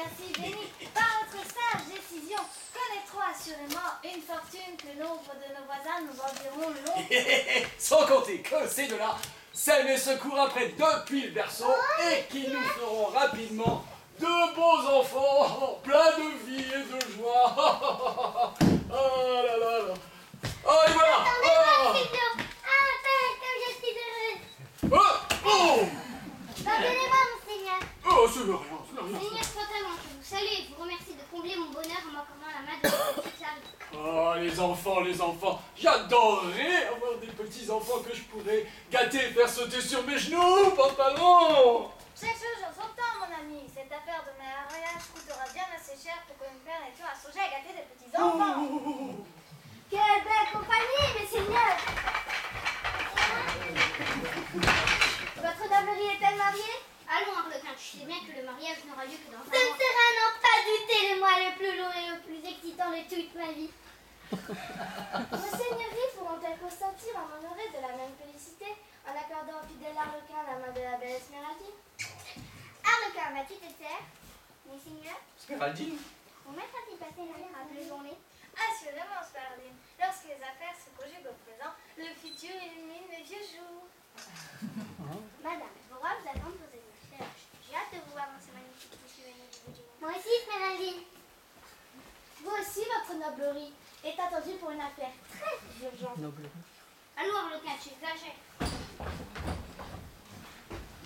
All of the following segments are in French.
ainsi bénis par votre sage décision, connaîtrons assurément une fortune que nombre de nos voisins nous enverront longtemps. Sans compter que ces deux-là sèment et secouent après depuis le berceau et qui nous feront rapidement de beaux enfants, pleins de vie et de joie. Oh là là là. Oh, et voilà. Attendez-moi, Seigneur. Ah, Père, comme je suis heureuse. Oh, oh. Pardonnez-moi, mon Seigneur. Oh, c'est rien, c'est rien. Seigneur Pantalon, je vous salue et vous remercie de combler mon bonheur en m'accordant la main de votre petite service. Oh, les enfants, j'adorerais avoir des petits-enfants que je pourrais gâter et faire sauter sur mes genoux, Pantalon. Chaque chose en son temps, mon ami. Cette affaire de mariage coûtera bien assez cher pour que nous permettions à songer à gâter des petits-enfants. Oh. Quelle belle compagnie, mes seigneurs! Votre noblerie est-elle mariée? Allons, Arlequin, tu sais bien que le mariage n'aura lieu que dans un Ce mois. sera, n'en pas douter, le mois le plus long et le plus excitant de toute ma vie. Vos seigneuries pourront-elles consentir à m'honorer de la même félicité en accordant au fidèle Arlequin la main de la belle Esmeraldine? Arlequin, vas-tu te taire? Mes seigneurs, Smeraldine. mon maître a-t-il passé une agréable journée? Assurément, Smeraldine. Lorsque les affaires se conjuguent au présent, le futur illumine les vieux jours. Madame, vos rois vous attendent pour une affaire. J'ai hâte de vous voir dans ce magnifique tissu venu du bout du monde. Moi aussi, Smeraldine. Vous aussi, votre noblerie est attendue pour une affaire très urgente. Allons, Arlequin, tu exagères.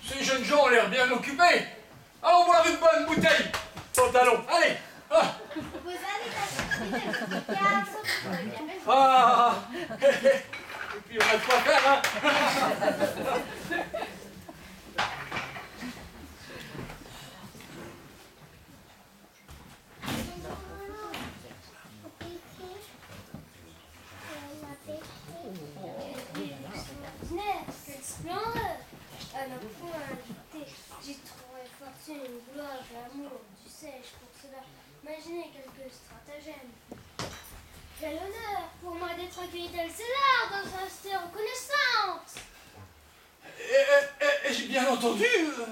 Ces jeunes gens ont l'air bien occupés. Allons boire une bonne bouteille. Pantalon, allez. Ah. Vos invitations, car sont très bien. Ah. Et puis on a de quoi faire, hein. Quelle splendeur! À la fois invité, j'ai trouvé fortune, gloire et amour, du sais-je pour cela. Imaginez quelques stratagèmes. Quel honneur pour moi d'être accueillie tel César dans un rester reconnaissante! J'ai bien entendu,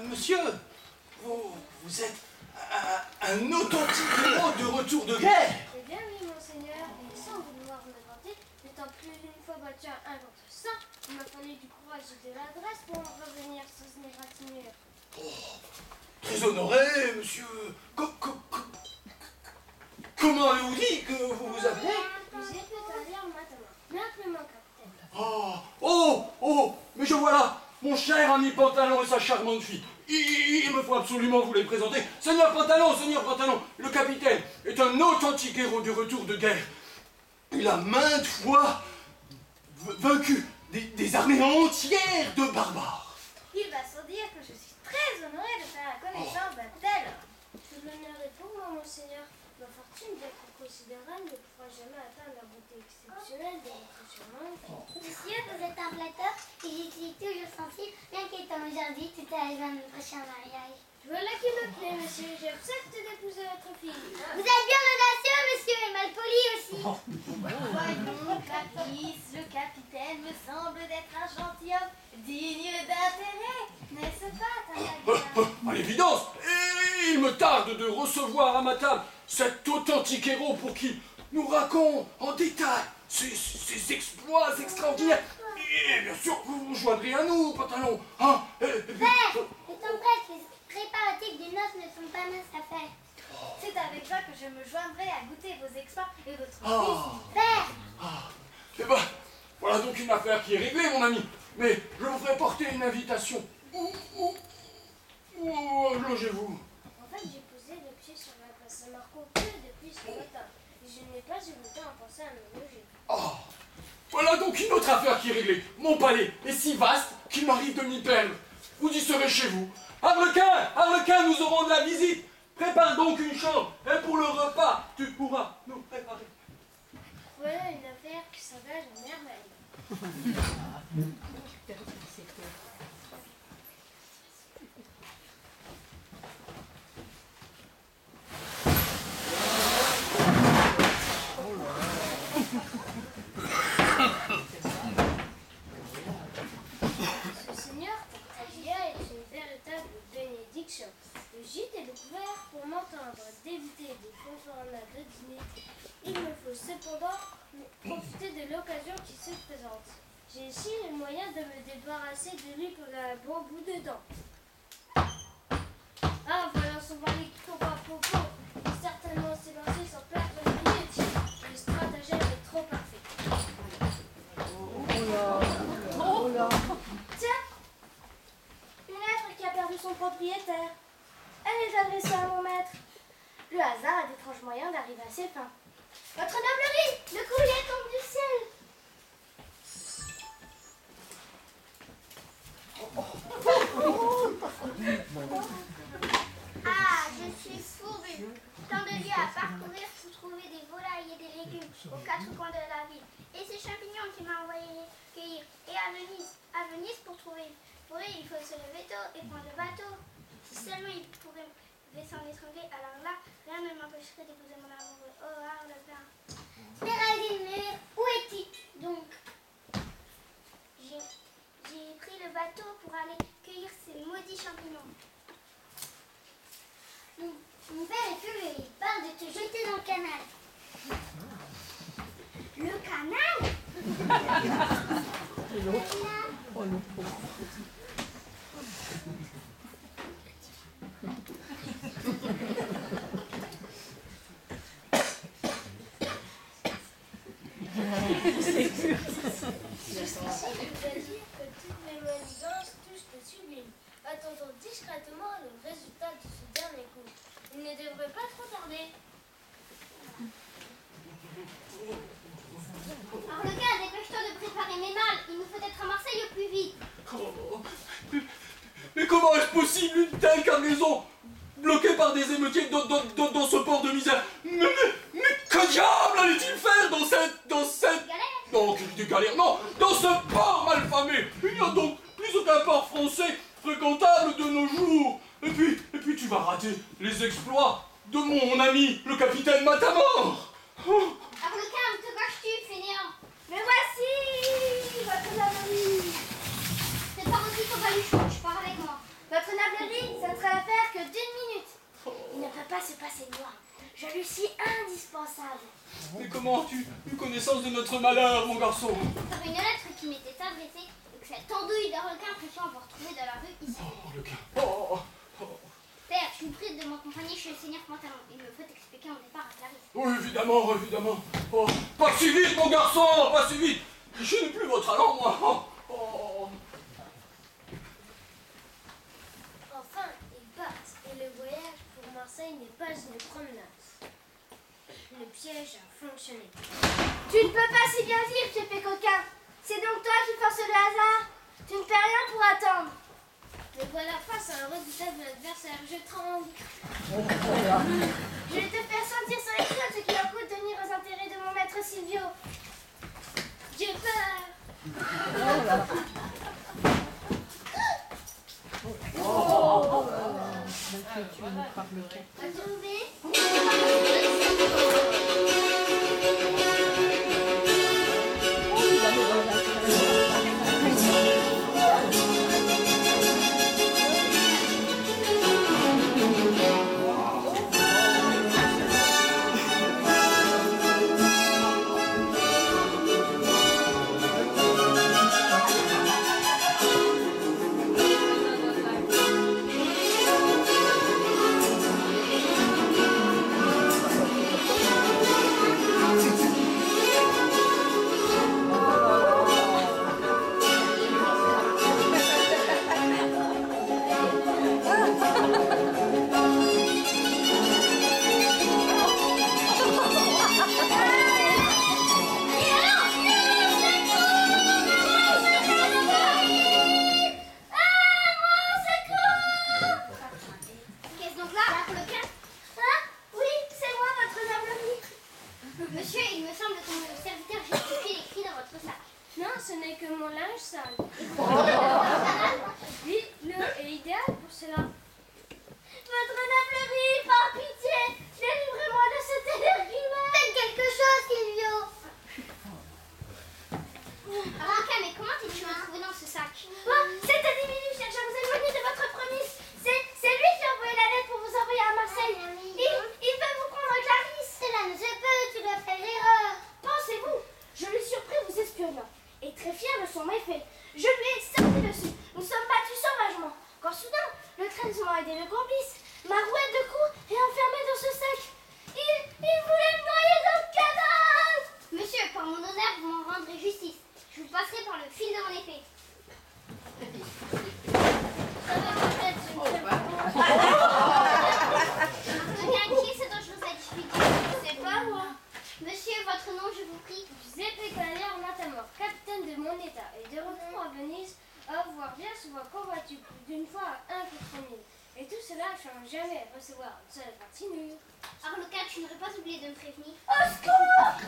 monsieur. Vous êtes un authentique héros de retour de guerre. Eh bien oui, monseigneur, et sans vouloir me vanter, étant plus d'une fois battu à un contre 100, il m'a fallu du courage et de l'adresse pour en revenir sans une égratignure. Très honoré, monsieur. Comment avez-vous dit que vous vous appelez? J'ai pu t'en dire maintenant, mais appelez-moi capitaine. Oh, mais je vois là mon cher ami Pantalon et sa charmante fille. Il me faut absolument vous les présenter. Seigneur Pantalon, le capitaine est un authentique héros du retour de guerre. Il a maintes fois vaincu des armées entières de barbares. Il va sans dire que je suis très honoré de faire la connaissance d'un tel. Tout l'honneur est pour moi, monseigneur. Ma fortune, bien que considérable, ne pourra jamais atteindre la beauté exceptionnelle de votre charmante fille. Monsieur, vous êtes un flatteur et j'y suis toujours sensible, bien qu'étant aujourd'hui tout à l'heure de mon prochain mariage. Voilà qui me plaît, monsieur. J'accepte d'épouser votre fille. Vous êtes bien audacieux, monsieur, et mal poli aussi. Voyons, Clapice, le capitaine me semble d'être un gentilhomme digne d'intérêt. N'est-ce pas, Taragna? À l'évidence, il me tarde de recevoir à ma table cet authentique héros pour qui nous raconte en détail ses exploits extraordinaires. Et bien sûr, vous vous joindrez à nous, Pantalon. Hein? Père, étant prêtre, les préparatifs des noces ne sont pas minces à faire. C'est avec joie que je me joindrai à goûter vos exploits et votre Ah. fils. Père, Eh ben, voilà donc une affaire qui est réglée, mon ami. Mais je vous ferai porter une invitation. Où logez-vous? En fait, j'ai posé le pied sur la place Saint-Marco que depuis ce matin. Et je n'ai pas eu le temps à penser à me loger. Ah, voilà donc une autre affaire qui est réglée. Mon palais est si vaste qu'il m'arrive de m'y perdre. Vous y serez chez vous. Arlequin, nous aurons de la visite. Prépare donc une chambre. Et pour le repas, tu pourras nous préparer. Voilà une affaire qui s'engage en merveille. Ce seigneur, Tartaglia, est une véritable bénédiction. Le gîte et le couvert pour moi m'entendre d'éviter des fanfaronnades de dîner, il me faut cependant profiter de l'occasion qui se présente. J'ai ici le moyen de me débarrasser de lui pour un bon bout de temps. Ah, voilà son mari qui tombe à propos. Il est certainement s'élancer sans perdre une minute. Le stratagème est trop parfait. Tiens, une lettre qui a perdu son propriétaire. Elle est adressée à mon maître. Le hasard a d'étranges moyens d'arriver à ses fins. Votre noblerie, le courrier tombe du ciel. Ah, je suis fourbue. Tant de lieux à parcourir pour trouver des volailles et des légumes aux quatre coins de la ville. Et ces champignons qui m'a envoyé cueillir. Et à Venise pour trouver. Pour eux, il faut se lever tôt et prendre le bateau. Si seulement il pouvait s'en étrangler, alors là, rien ne m'empêcherait d'épouser mon amoureux. Oh, Arlequin. Méraldine, où es-tu donc? J'ai pris le bateau pour aller cueillir ces maudits champignons. Mon père est furieux, il parle de te jeter dans le canal. Le canal? Oh, le pauvre. Attendons discrètement le résultat de ce dernier coup. Il ne devrait pas trop tarder. Arlequin, dépêche-toi de préparer mes malles. Il nous faut être à Marseille au plus vite. Oh, mais comment est-ce possible une telle cargaison bloquée par des émeutiers dans ce port de misère? Mais que diable allait-il faire dans cette... Galère? Non, des galères, non, dans ce port malfamé. Il n'y a donc plus aucun port français fréquentable de nos jours. Et puis tu vas rater les exploits de mon ami, le capitaine Matamor. Oh. Arlequin, où te caches-tu, fainéant? Mais voici votre nablerie. Prépare aussi ton baluchon, tu pars avec moi. Votre nablerie, ça ne sera l'affaire que d'une minute. Il ne peut pas se passer de moi. Je lui suis indispensable. Mais comment as-tu eu connaissance de notre malheur, mon garçon? Par une lettre qui m'était adressée et que cette andouille d'Arlequin prétend avoir trouvée dans la rue ici. Père, je vous prie de m'accompagner chez le seigneur Pantalon. Il me faut expliquer mon départ à Clarisse. Oui, évidemment, évidemment. Oh, pas si vite, mon garçon, pas si vite. Je n'ai plus votre allant, moi. Oh. Enfin, ils partent et le voyage pour Marseille n'est pas une promenade. Le piège a fonctionné. Tu ne peux pas si bien dire, tu fais coquin. C'est donc toi qui forces le hasard. Tu ne fais rien pour attendre. Me voilà face à un redoutable adversaire. Je tremble. Je vais te faire sentir sur les côtes ce qu'il en coûte de nuire aux intérêts de mon maître Silvio. J'ai peur. As-tu trouvé? voir bien souvent convoité plus d'une fois un contre mille. Et tout cela sans jamais recevoir une seule gratinure. Arlequin, tu n'aurais pas oublié de me prévenir. Au secours!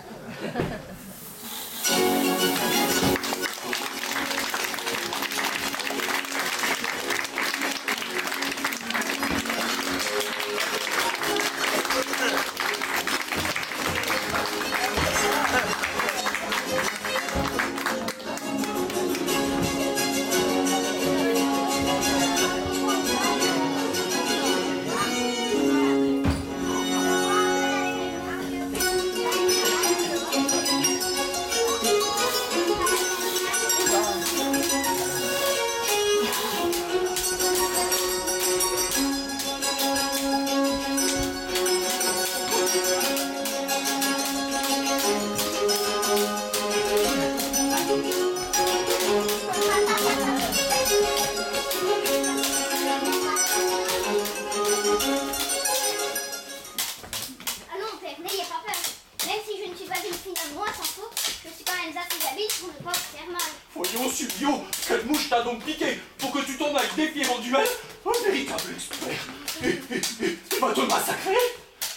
Allons, père, n'ayez pas peur. Même si je ne suis pas une fille d'amour sans faux, je suis quand même assez habile pour ne pas vous faire mal. Voyons, Silvio, quelle mouche t'a donc piqué pour que tu t'en ailles défier en duel? Un véritable expert. Il va te massacrer?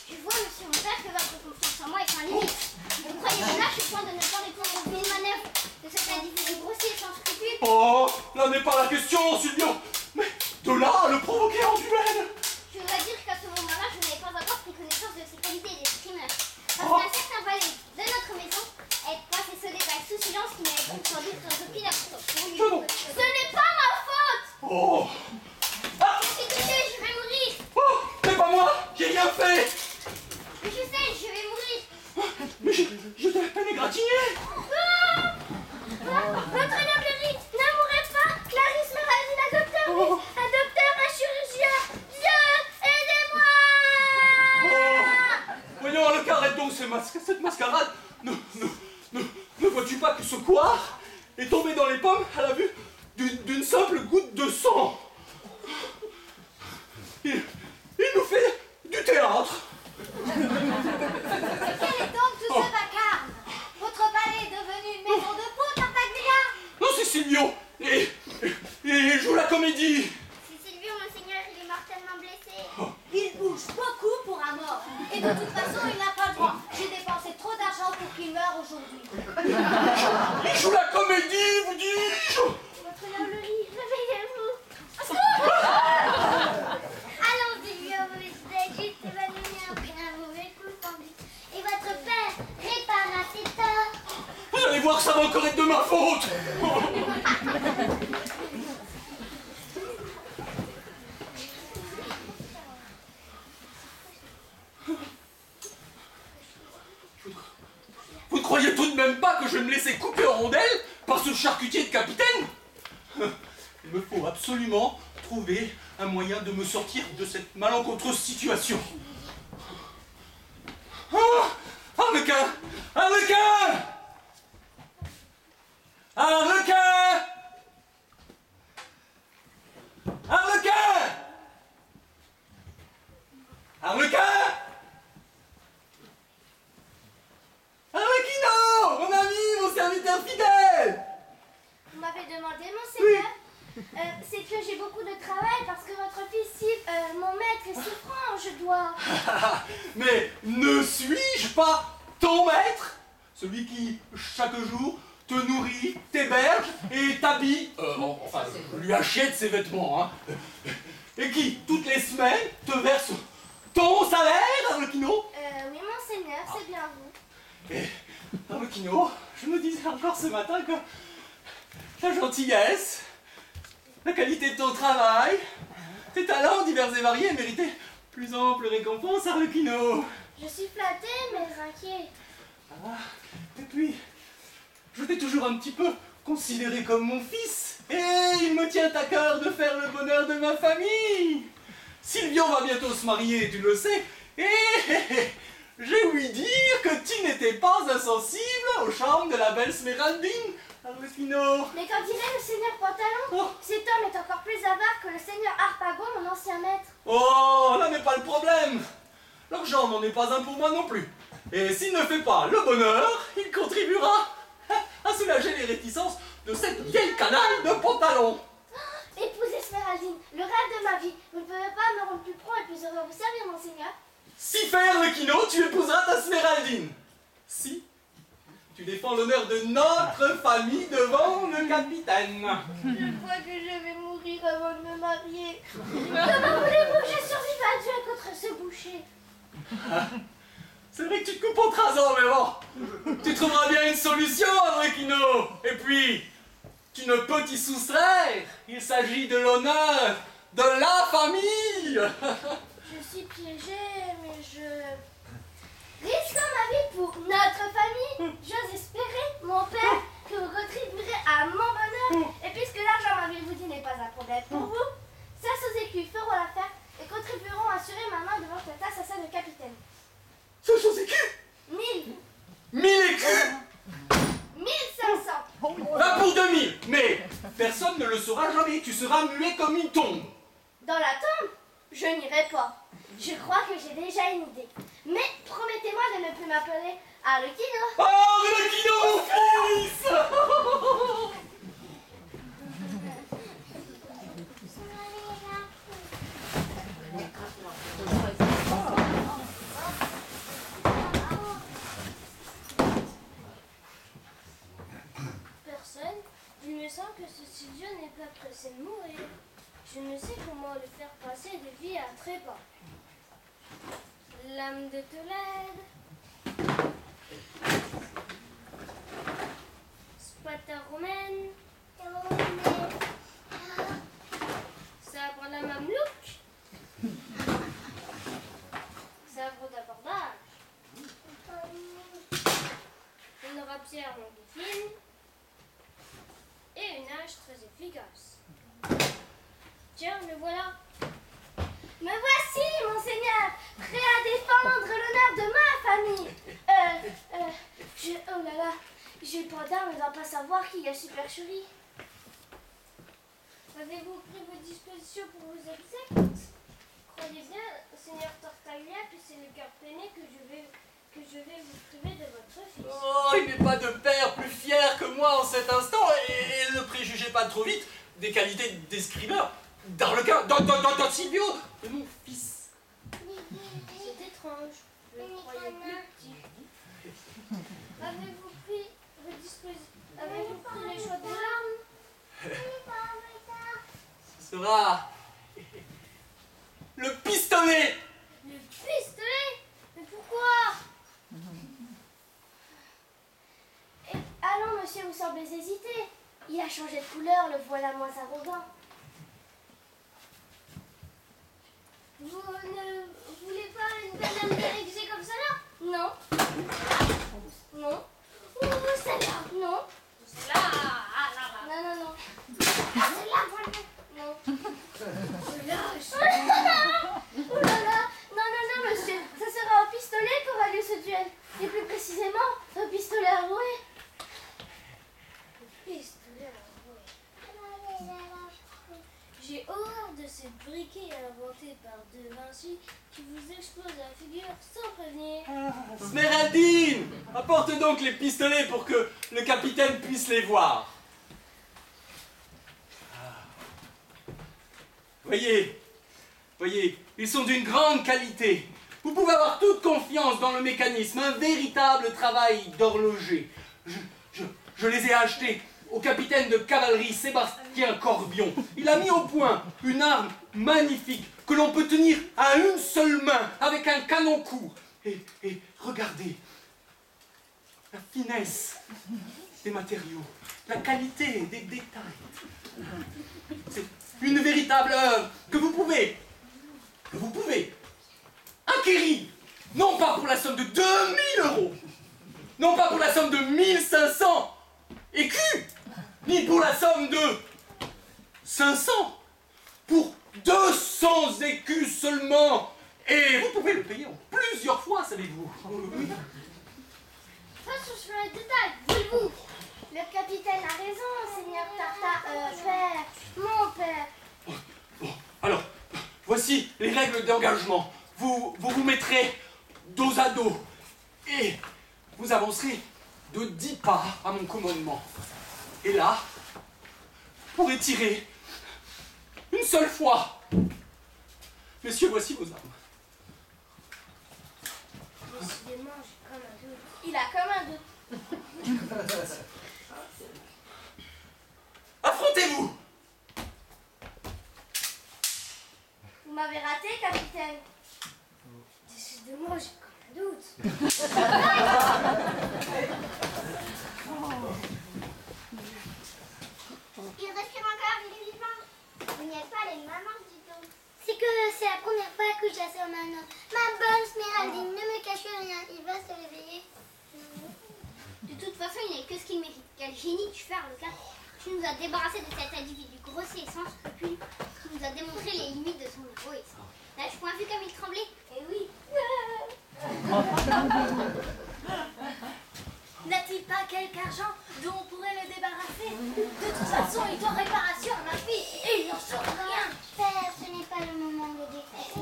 Je vois, monsieur mon père, que votre confiance en moi est sans limite. Vous croyez me lâche au point de ne pas répondre aux mille manœuvres de cet individu grossier sans scrupules? Oh, là n'est pas la question, Silvio. Mais de là à le provoquer en duel? Je dois dire qu'à ce moment-là, je n'avais pas encore pris connaissance de ses qualités d'exprimeur. Parce Oh. qu'un certain valet de notre maison est passé ce détail sous silence qui n'avait donc sans doute sans aucune importance pour lui. Je non. Ce n'est pas ma faute! Oh, ah, Je suis touchée, je vais mourir! oh, c'est pas moi, j'ai rien fait. Je sais, je vais mourir! Mais je t'ai à peine égratigné. Votre noble rite, ne mourrez pas! Clarisse me dit un docteur, oui! Un docteur, un chirurgien! Dieu, aidez-moi! Oh, voyons, le arrête donc cette mascarade. Ne vois-tu pas que ce couard est tombé dans les pommes à la vue d'une simple goutte de sang? Il nous fait du théâtre. Quel est donc tout ce vacarme? Votre palais est devenu une maison de peau, Tartaglia! Non, c'est Silvio. Et il joue la comédie. C'est Silvio, monseigneur, il est mortellement blessé. Il bouge beaucoup pour un mort. Et de toute façon, il n'a pas le droit. J'ai dépensé trop d'argent pour qu'il meure aujourd'hui. Il joue la comédie, vous dis-je. Votre noblerie, réveillez-vous! Allons, Silvio, vous êtes juste évanoui après un mauvais coup tendu. Et votre père répara ses torts. Vous allez voir, ça va encore être de ma faute. Vous ne croyez tout de même pas que je vais me laisser couper en rondelles par ce charcutier de capitaine? Il me faut absolument trouver un moyen de me sortir de cette malencontreuse situation. Ah, Arlequin! Arlequin! Arlequin! Arlequin! Arlequin! Arlequino! Mon ami, mon serviteur fidèle! Vous m'avez demandé, monseigneur? C'est que j'ai beaucoup de travail parce que votre fils, mon maître, est souffrant, je dois. Mais ne suis-je pas ton maître? Celui qui, chaque jour, te nourrit, t'héberge et t'habille, enfin, lui achète ses vêtements, hein, et qui, toutes les semaines, te verse ton salaire, Arlequino? Oui, monseigneur, c'est bien vous. Et, Arlequino, je me disais encore ce matin que ta gentillesse, la qualité de ton travail, tes talents divers et variés méritaient plus ample récompense, Arlequino. Je suis flattée, mais inquiet. Ah, et puis, je t'ai toujours un petit peu considéré comme mon fils, et il me tient à cœur de faire le bonheur de ma famille. Silvio va bientôt se marier, tu le sais, et j'ai ouï dire que tu n'étais pas insensible au charme de la belle Smeraldine, Arlequino. Mais qu'en dirait le seigneur Pantalon? Oh. Cet homme est encore plus avare que le seigneur Harpagon, mon ancien maître. Oh, là n'est pas le problème. L'argent n'en est pas un pour moi non plus. Et s'il ne fait pas le bonheur, il contribuera à soulager les réticences de cette vieille canaille de Pantalon. ma vie. Vous ne pouvez pas me rendre plus prompt et plus heureux à vous servir, monseigneur. Si faire, Luchino, tu épouseras ta Sméraldine. Si tu défends l'honneur de notre famille devant le capitaine. Je crois que je vais mourir avant de me marier. Comment voulez-vous que je survive à Dieu contre ce boucher? C'est vrai que tu te coupes en 3 ans, mais bon, tu trouveras bien une solution, Luchino. Et puis, tu ne peux t'y soustraire. Il s'agit de l'honneur de la famille. Je suis piégée, mais je... Risquant ma vie pour notre famille, j'ose espérer, mon père, que vous contribuerez à mon bonheur. Et puisque l'argent, m'avez-vous dit, n'est pas un problème pour vous, 500 écus feront l'affaire et contribueront à assurer ma main devant cet assassin de capitaine. 500 écus 1000, 1000 écus 1500. Va pour 2000. Mais personne ne le saura jamais. Tu seras muet comme une tombe. Dans la tombe, je n'irai pas. Je crois que j'ai déjà une idée. Mais promettez-moi de ne plus m'appeler Arlecchino. Oh, Luchino, mon fils. Personne. Il me semble que ce studio n'est pas pressé de mourir. Je ne sais comment le faire passer de vie à trépas. L'âme de Tolède. Spata romaine. Sabre la mamelouk. Sabre d'abordage. Une rapière longue et fine. Et une hache très efficace. Tiens, le voilà. Me voici, monseigneur, prêt à défendre l'honneur de ma famille. Oh là là, j'ai pas d'armes, on ne va pas savoir qui a supercherie. Avez-vous pris vos dispositions pour vos obsèques? Croyez bien, Seigneur Tartaglia, que c'est le cœur peiné que je vais vous priver de votre fils. Oh, il n'est pas de père plus fier que moi en cet instant. Et ne préjugez pas trop vite des qualités d'escrimeur d'Arlequin, d'Silvio, de mon fils. C'est étrange, je le croyais plus petit. Avez-vous pris vos dispositions? Avez-vous pris les choix de l'arme? Ce sera le pistolet. Le pistolet? Mais pourquoi? Et allons, monsieur, vous semblez hésiter. Il a changé de couleur, le voilà moins arrogant. Vous ne voulez pas une belle âme déguisée comme ça là? Non. Non. Ou celle-là? Non. Celle-là? Ah là là. Non, non, non. Ah celle-là, voilà. Non. Celle-là, Oh là là. Non, non, non, monsieur. Ça sera au pistolet qu'aura lieu ce duel. Et plus précisément, au pistolet à rouer. pistolet à rouer. J'ai horreur de ces briquets inventés par De Vinci qui vous explosent la figure sans prévenir. Sméraldine, apporte donc les pistolets pour que le capitaine puisse les voir. Voyez, ils sont d'une grande qualité. Vous pouvez avoir toute confiance dans le mécanisme, un véritable travail d'horloger. Je les ai achetés au capitaine de cavalerie Sébastien Corbion. Il a mis au point une arme magnifique que l'on peut tenir à une seule main avec un canon court. Et regardez la finesse des matériaux, la qualité des détails. C'est une véritable œuvre que vous pouvez acquérir, non pas pour la somme de 2000 €, non pas pour la somme de 1500 écus, ni pour la somme de 500, pour 200 écus seulement. Et vous pouvez le payer en plusieurs fois, savez-vous. Oui. Passons sur les détails, voulez-vous? Le capitaine a raison, seigneur père, mon père. Bon, alors, voici les règles d'engagement. Vous mettrez dos à dos et vous avancerez de 10 pas à mon commandement. Et là, vous pourrez tirer une seule fois Messieurs, voici vos armes. Décidément, j'ai comme un doute. Il a comme un doute. Affrontez-vous! Vous m'avez raté, capitaine. Décidément, j'ai comme un doute. Il respire encore, il est vivant. Vous n'y êtes pas les mamans du tout. C'est que c'est la première fois que j'assure maintenant. Ma bonne Sméraldine, ne me cache rien, il va se réveiller. De toute façon, il n'y a que ce qu'il mérite. Quel génie tu fais, Arlequin. Tu nous as débarrassé de cet individu grossier et sans scrupules qui nous a démontré les limites de son héroïsme. N'as-tu point vu comme il tremblait? Eh oui. N'a-t-il pas quelque argent dont on pourrait le débarrasser? De toute façon, il doit réparation à ma fille et il n'en saura rien. Père, ce n'est pas le moment de défaire.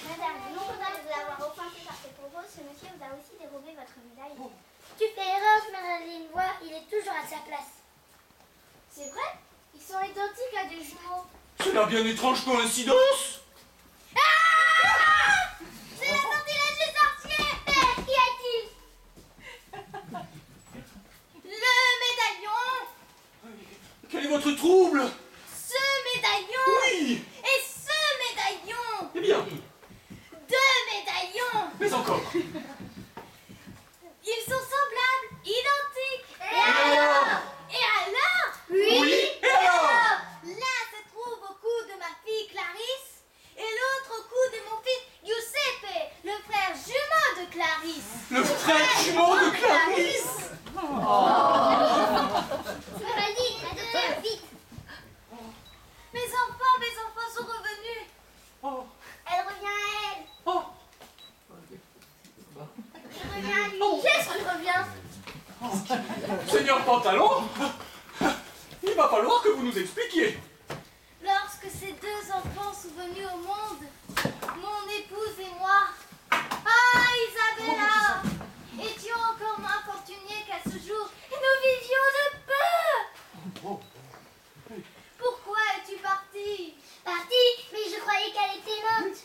Madame, non content de vous avoir offensé par ses propos, ce monsieur vous a aussi dérobé votre médaille. Tu fais erreur, Sméraldine, vois, il est toujours à sa place. C'est vrai? Ils sont identiques à des jumeaux. C'est la bien étrange coïncidence! C'est la sortilège des sorciers! Père, qu'y a-t-il? Le médaillon! Quel est votre trouble? Ce médaillon! Oui! Et ce médaillon! Eh bien, 2 médaillons! mais encore! Ils sont semblables, identiques! Et alors? Et alors? Oui! Et alors? L'un se trouve au cou de ma fille Clarisse et l'autre au cou de mon fils Giuseppe, le frère jumeau de Clarisse. Le frère jumeau de Clarisse! Sméraldine, la deuxième, vite! Mes enfants sont revenus. Oh! Elle revient à elle! Oh! Elle revient à lui! Qu'est-ce qui revient? Seigneur Pantalon, il va falloir que vous nous expliquiez. Lorsque ces 2 enfants sont venus au monde, mon épouse et moi, ah Isabella, étions encore moins fortunés qu'à ce jour et nous vivions de peu. Pourquoi es-tu partie? Partie, mais je croyais qu'elle était morte.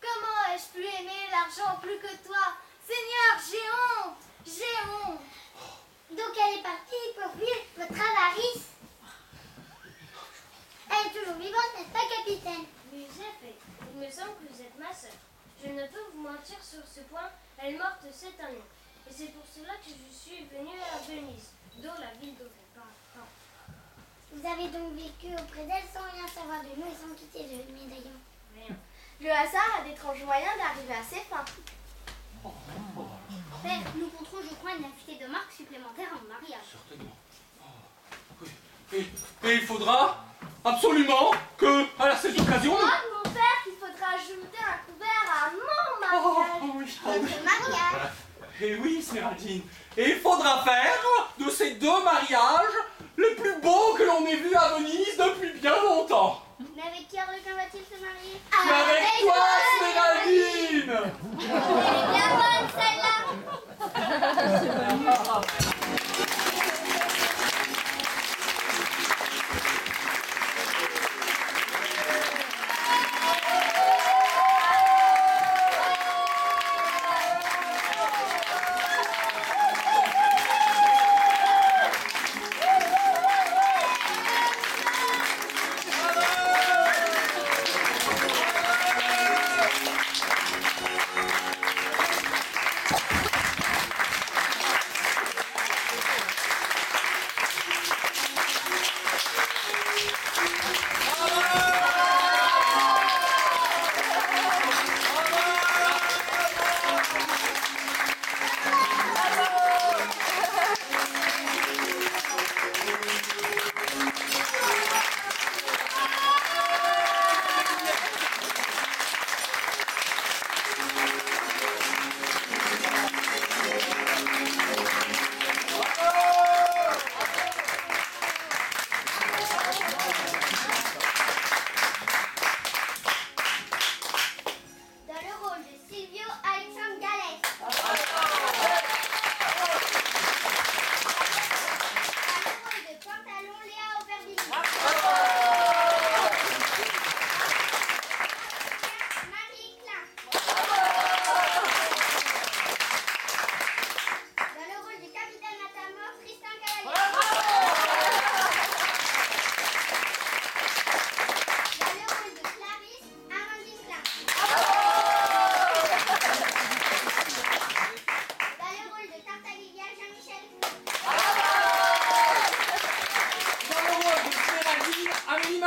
Comment ai-je pu aimer l'argent plus que toi? Seigneur, j'ai honte, j'ai honte. Donc elle est partie pour fuir votre avarice. Elle est toujours vivante, n'est-ce pas, capitaine? Giuseppe, il me semble que vous êtes ma sœur. Je ne peux vous mentir sur ce point, elle est morte cette année. Et c'est pour cela que je suis venue à Venise, dont la ville dont elle parle. Vous avez donc vécu auprès d'elle sans rien savoir de nous et sans quitter le médaillon. Rien. Le hasard a d'étranges moyens d'arriver à ses fins. Père, nous compterons, je crois, une invitée de marque supplémentaire à mon mariage. Certainement. Oui. Et il faudra absolument que, à cette occasion... Moi, mon père, il faudra ajouter un couvert à mon mariage. Oh, oui, Notre mariage! Et oui, Sméraldine. Et il faudra faire de ces 2 mariages les plus beaux que l'on ait vus à Venise depuis bien longtemps. Mais avec qui Arlequin va-t-il se marier? Mais avec toi, Sméraldine! Elle est bien bonne, celle-là!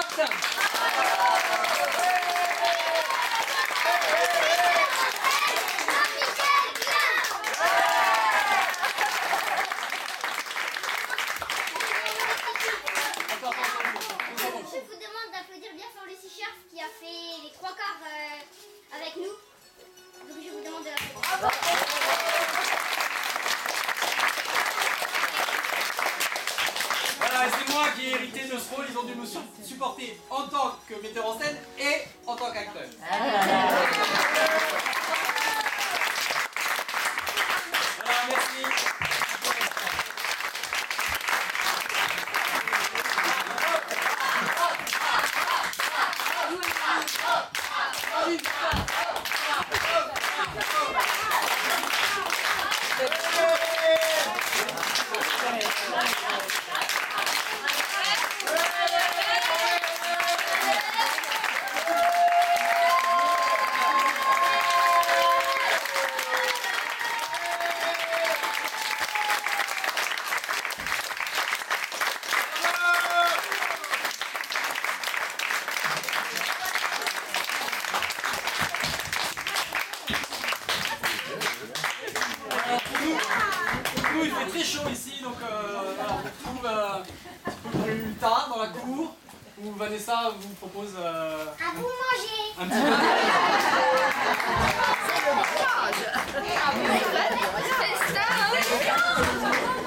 Martin. Je vous demande d'applaudir bien fort Lucie Scherf qui a fait les 3 quarts avec nous. Donc je vous demande de l'applaudir. Voilà, c'est moi qui ai hérité de ce rôle. Ils ont dû me supporter en tant que metteur en scène et en tant qu'acteur. Voilà, merci. Nous, il fait très chaud ici, donc voilà, on se retrouve un peu plus tard dans la cour où Vanessa vous propose À vous manger. un petit peu.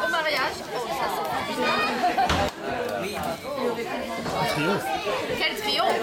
Au mariage. Quel triomphe.